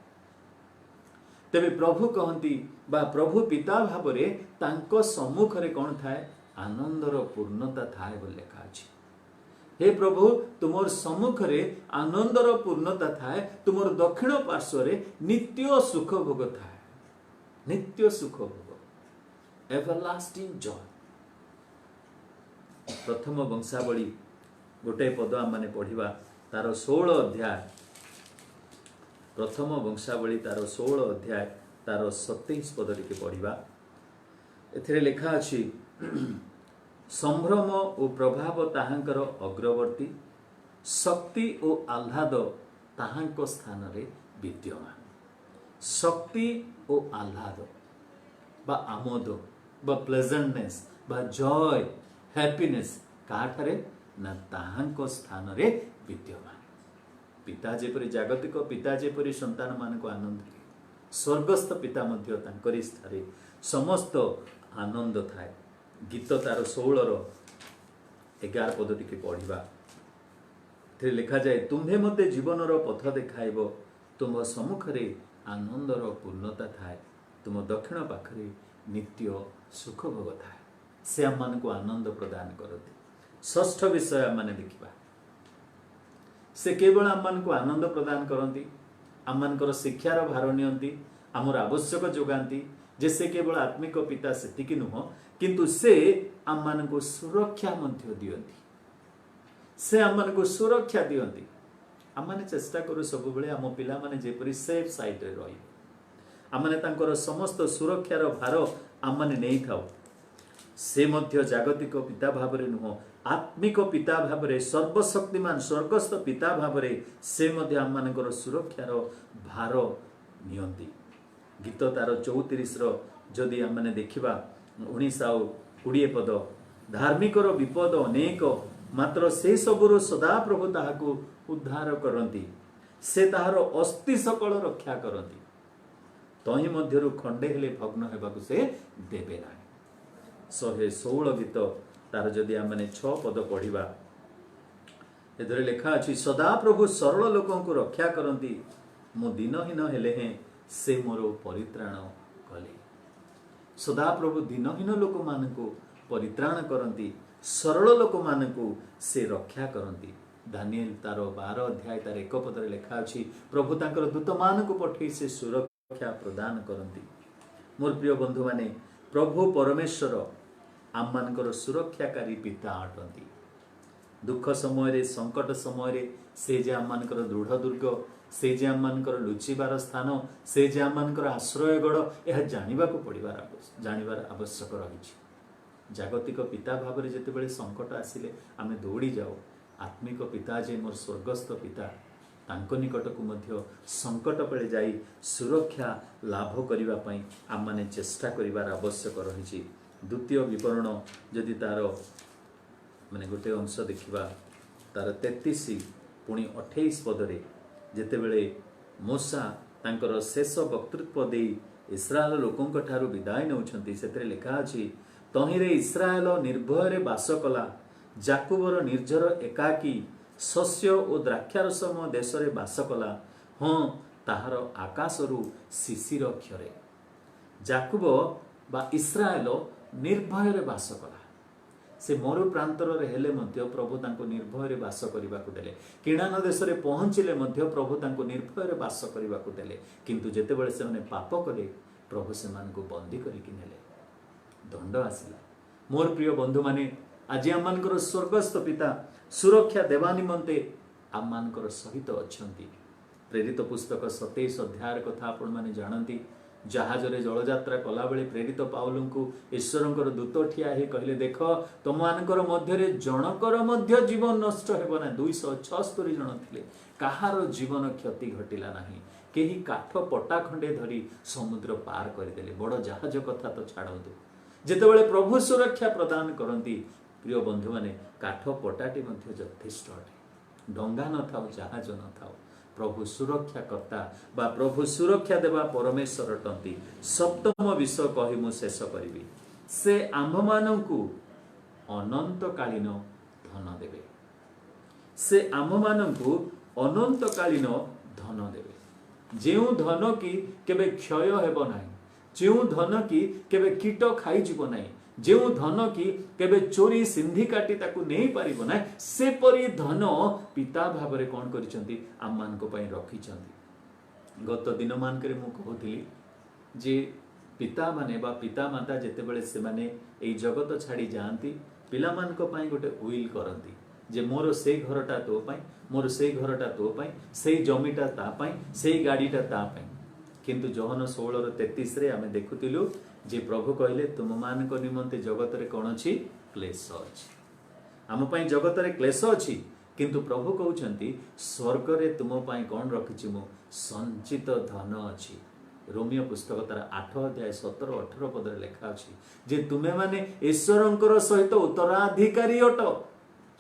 तेबे प्रभु कहंती बा प्रभु पिता भाव रे तांको सम्मुख रे कोन थाए आनंदर पूर्णता थाए बोल लेखा अछि। हे प्रभु तुमर सम्मुख रे आनंदर पूर्णता थाए तुमर दक्षिण पार्श्व रे नित्य सुख भोग थाए। नित्य सुख भोग एवरलास्टिंग जॉय। प्रथम वंशावली गोटे पद आम मैंने पढ़ा तार 16 अध्याय, प्रथम वंशावली तार 16 अध्याय तार 27 पद टिके पढ़ा। एथिरे लेखा अछि संभ्रम और प्रभाव ताहांकर अग्रवर्ती, शक्ति और आह्लाद ताहांक स्थान रे विद्यमान। शक्ति और आह्लाद बा आमोद बा प्लेजेंटनेस बा जॉय हैप्पीनेस काठारे ना ताहांक स्थान रे विद्यमान। पिता जेपरि जागतिक पिता जेपरि संतान मान को आनंद दिए, स्वर्गस्थ पिता मध्य तांकरी स्थारे समस्त आनंद थाए। गीत तार 16 पद टिके पढ़ा। लिखा जाए तुम्हें मते जीवन पथ देखाइब, तुम सम्मुखरे आनंदर पूर्णता थाए, तुम दक्षिण पाखरे नित्य सुख भोग थाए। से आम मान को आनंद प्रदान करती। षष्ठ विषय आम माने देखिबा, से केवल आम मान को आनंद प्रदान करती, आम मानकर शिक्षार भार नियंती, आमर आवश्यक जोगाती। जे से केवल आत्मिक पिता सेतिकी नुह, किंतु से आम मान को सुरक्षा मध्य दियंती। से आम मान को सुरक्षा दियंती। आम माने चेष्टा करू सब बेले आम पिला माने जेपरि सेफ साइड रे रही, आम माने तांकर समस्त सुरक्षार भार आम माने नै थाउ। से मध्य जागतिक पिता भावरे नुह, आत्मिक पिता भावरे, सर्वशक्तिमान स्वर्गस्थ पिता भावरे से मध्य आम मानकर सुरक्षार भार नियंती। गीत तार 34 जदि आम माने देखिबा 19 और 20 पद, धार्मिकर विपद अनेक, मात्र से सबुर सदा प्रभु ताहाकु उद्धार करती। से ताहार अस्थि सकल रक्षा करती, तही मध्यरु खंडे हेले भग्न हेबाकु से देबे नाही। 116 गीत तार जदि आम माने 6 पद पढ़िबा, एदरे लेखा अछि सदा प्रभु सरल लोकों को रक्षा करती, मु दीनहीन हेले हैं से मोर परित्राण कले। सदा प्रभु दीनहीन लोक मान को परित्राण करती, सरल लोक मान को से रक्षा करती। दानिएल तार 12 अध्याय तार 1 पदरे लेखा अछि प्रभु तांकर दूत मान को पठे से सुरक्षा प्रदान करती। मोर प्रिय बंधु माने, प्रभु परमेश्वर आम मानकर सुरक्षाकारी पिता अटंती। दुख समय संकट समय से जे आम मानकर दृढ़ दुर्ग, से जे आम मानकर लुचिबार स्थान, से जे आम मानकर आश्रयगढ़, यह जानिबार आवश्यक रही। जागतिक पिता भाव में जितेबाला संकट आसिले आमे दौड़ी जाओ, आत्मिक पिता जे मोर स्वर्गस्थ पिता तांको निकट को मध्य संकट बेले जाई सुरक्षा लाभ करबा पई आम माने चेष्टा करिवार आवश्यक रही। द्वितीय विवरण जदि तार माने गोटे अंश देखिबा तार 33 पुणी 28 पदरे जेतेबेले मूसा तांकर शेष वक्तृत्व दे इस्राएल लोकंक ठारू विदाय नउछंती, सेतरे लेखा अछि तहिरे इस्राएल निर्भय रे बास कला, जाकुबर निर्जर एकाकी शस्य और द्राक्षारसम देश रे बास कला। हाँ, ताहार आकाशरू शिशिर क्षरे। जाकुब बा इस्राएल निर्भय रे बास कला। से मरु प्रांतर रे हेले मध्य प्रभु तांको निर्भय रे बास करिबाकु देले। किणान देश रे पहुंचिले मध्य प्रभु तांको निर्भय रे बास करिबाकु देले। किंतु जेतेबेले से माने पाप कले प्रभु से मान को बंदी करिकि नेले, दंड आसिला। मोर प्रिय बंधु माने, आज आम मानकर स्वर्गस्थ पिता सुरक्षा देवा निमंते आम मानकर सहित अछंती। प्रेरित पुस्तक 27 अध्याय कथा आपण माने जानती। जहाज रे जलयात्रा कला बेले प्रेरित पाउल को ईश्वरंकर दूत ठिया हे कहले, देख तुम मानकर मध्य रे जनकर मध्य जीवन नष्ट हेबो ना। 276 जन थिले, कहार जीवन क्षति घटिला नाही। केही काठ पटा खंडे धरी समुद्र पार करदेले। बड़ जहाज कथा तो छाड़ू, जेतेबेले प्रभु सुरक्षा प्रदान करती प्रिय बंधु माने काठ पटाटी मध्य यथेष्ट अटे। डंगा न थाओ, जहाज न थाओ, प्रभु सुरक्षा कर्ता बा प्रभु सुरक्षा देवा परमेश्वर अटंती। सप्तम विषय कहि मु शेष करिवि, से आम्भ मानंकु अनंत कालीन धन देवे। से आम्भ मानंकु अनंत कालीन धन देवे। जेउ धन की केबे क्षय हेबो नाही, जेउ धन की केबे कीट खाई जीवो नाही, जेउ धन की केबे चोरी सिंधी काटी ताकू नहीं पारिबो ना, से परी धन पिता भाव में कौन करिसंती आम मान को पई रखिसंती। गत दिन मानकरे मु कहउथिली जे पिता माने बा पिता माता जेतेबेले से माने एई जगत छाड़ी जाती पिलामानक पई गोटे उइल करती जे मोर से घरटा तो पई मोर से घरटा तो पई से जमीटा ता पई से गाड़ीटा ता पई किंतु जोहन 16:33 रे आमे देखुतिलु जे प्रभु कहले तुम मानक निमंते जगत रे कोन अछि क्लेश अछि आम पई जगत रे क्लेश अछि किंतु प्रभु कहउछंती स्वर्ग रे तुम पई कोन रखिछि मु संचित धन अछि रोमियो पुस्तक तार 8 अध्याय 17-18 पद रे लिखा अछि जे तुमे माने ईश्वरंकर सहित उत्तराधिकारी अट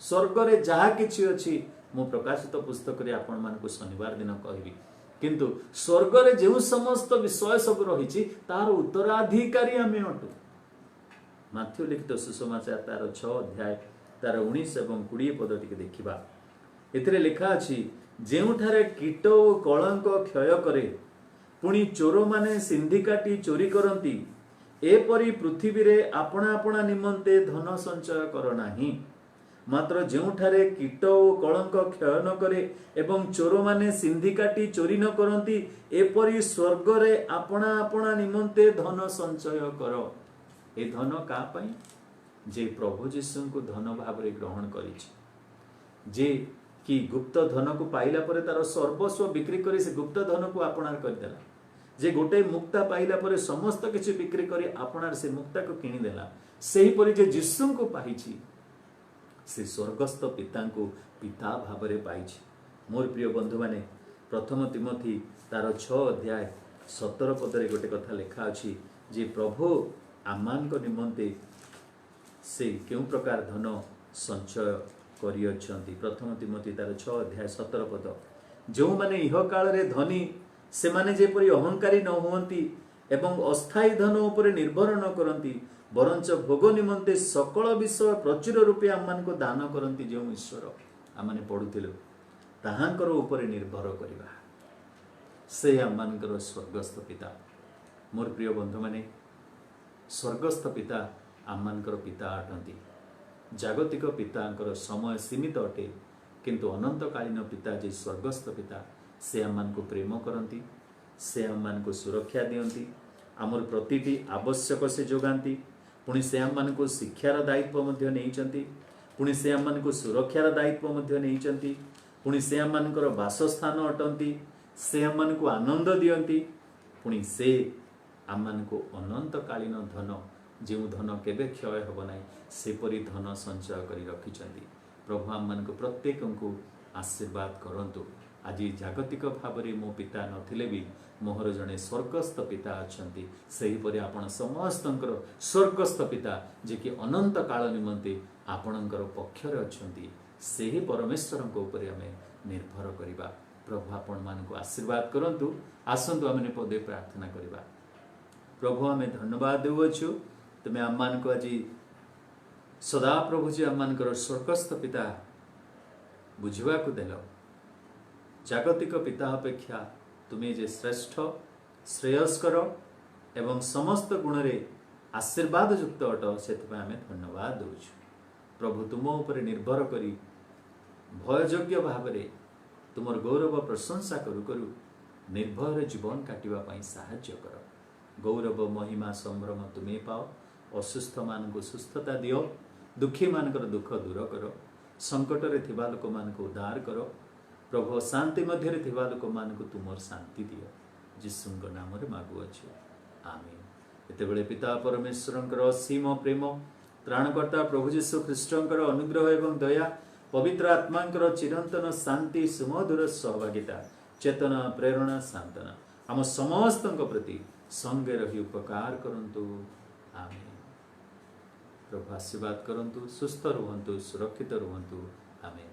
स्वर्ग रे जहा किछि अछि मु प्रकाशित पुस्तक रे आपण मानकु शनिवार दिन कहबी किंतु स्वर्ग रे जेउ समस्त विषय सब रहिछि तार उत्तराधिकारी आमे अटु माथ्यू लिखित सुसमाचार तार 6 अध्याय तार 19 एवं 20 पद टिके देखिबा एथिरे लिखा अछि जेउठारे कीट ओ कलंक क्षय करे पुणी चोर माने सिंधी काटी चोरी करती एपरी पृथ्वी रे आपणा आपणा निमंते धन संचय कर नाही मात्र जेउठारे कीट ओ कलंक क्षय न करे एवं चोर माने सिंधी काटी चोरी न करती एपरी स्वर्ग रे आपणा आपणा निमंते धन संचय कर ए धन का पई जे प्रभु जीशु को धन भाव रे ग्रहण करिछि जे कि गुप्त धन को पाइला परे तार सर्वस्व बिक्री करी से गुप्त धन को आपणार करदेला जे गोटे मुक्ता पाइला परे समस्त किछि बिक्री करी आपणार से मुक्ता को किनी देला सेही परि जे यीशु को पाइछि से स्वर्गस्थ पिता को पिता भाव रे पाइछि मोर प्रिय बंधु माने प्रथम तिमोथी तार 6 अध्याय 17 पद रे गोटे कथा लिखा अछि जे प्रभु आमान को निमंते से केउ प्रकार धन संचय करि अछंती प्रथम तिमोथी तार 6 अध्याय 17 पद जो माने इह काल रे धनी से माने जेपरि अहंकारी न होंती एवं अस्थायी धन उपरे निर्भर न करंती बरंच भोग निमंते सकल विषय प्रचुर रूपे आमान को दान करंती जो ईश्वर आमाने पढुथिलु ताहांकर उपरे निर्भर करिबा से आमानकर स्वर्गस्थ पिता मोर प्रिय बंधु माने स्वर्गस्थ पिता आमानकर पिता अटंती जागतिक पितांकर समय सीमित अटे किंतु अनंतकालीन पिता जे स्वर्गस्थ पिता से आमान को प्रेम करती से आमान को सुरक्षा दियंती आमर प्रतिटी आवश्यक से जोगांती पुणी से आमान को शिक्षार दायित्व मध्य नेइचंती पुणी से आमान को सुरक्षार दायित्व मध्य नेइचंती पुणी से आमानकर वासस्थान अटंती से आमान को आनंद दियंती पुणी से आमान को अनंतकालीन धन जो धन केबे क्षय होब ना सेपरी धन संचय करी रखिचंती प्रभु आमान को प्रत्येक को आशीर्वाद करंतु आज जागतिक भाव में मो पिता नथिले भी मोहर जड़े स्वर्गस्थ पिता अच्छी से ही आपण समस्त स्वर्गस्थ पिता जे कि अनंत काल निमंते आपणकर पक्षर अच्छी से ही परमेश्वर ऊपर आम निर्भर करवा प्रभु आपण मान को आशीर्वाद करंतु आसंतु आम पदे प्रार्थना करवा प्रभु आम धन्यवाद देउछु तुम आम मान को आज सदा प्रभु जी आम मान स्वर्गस्थ पिता बुझा को देल जागतिक पिता अपेक्षा तुम्हें जे श्रेष्ठ श्रेयस्कर एवं समस्त गुण रे आशीर्वाद युक्त अट से आम धन्यवाद दौर प्रभु तुम उपर निर्भर करी भययोग्य भाव में तुमर गौरव प्रशंसा करू करू निर्भय जीवन काटिबा साहाय्य कर गौरव महिमा संभ्रम तुम्हें पाओ असुस्थ मान को सुस्थता दियो दुखी मानकर दुख दूर कर संकट रे थिबा लोक मान को उद्धार कर प्रभु शांति मध्य थिबा लोक मान को तुमर शांति दियो यीशुଙ୍କ नाम रे मागुअछु आमीन। एतेबेले पिता परमेश्वरଙ୍କର असीम प्रेम त्राणकर्ता प्रभु यीशु ख्रीष्टଙ୍କର अनुग्रह एवं दया पवित्र आत्माଙ୍କର चिरंतन शांति सुमधुर सहभागिता चेतना प्रेरणा सांत्वना आम समस्तଙ୍କ प्रति संगे रही उपकार करंतु आमीन। प्रभु आशीर्वाद करंतु सुस्थ रुहंतु सुरक्षित रुहंतु आमीन।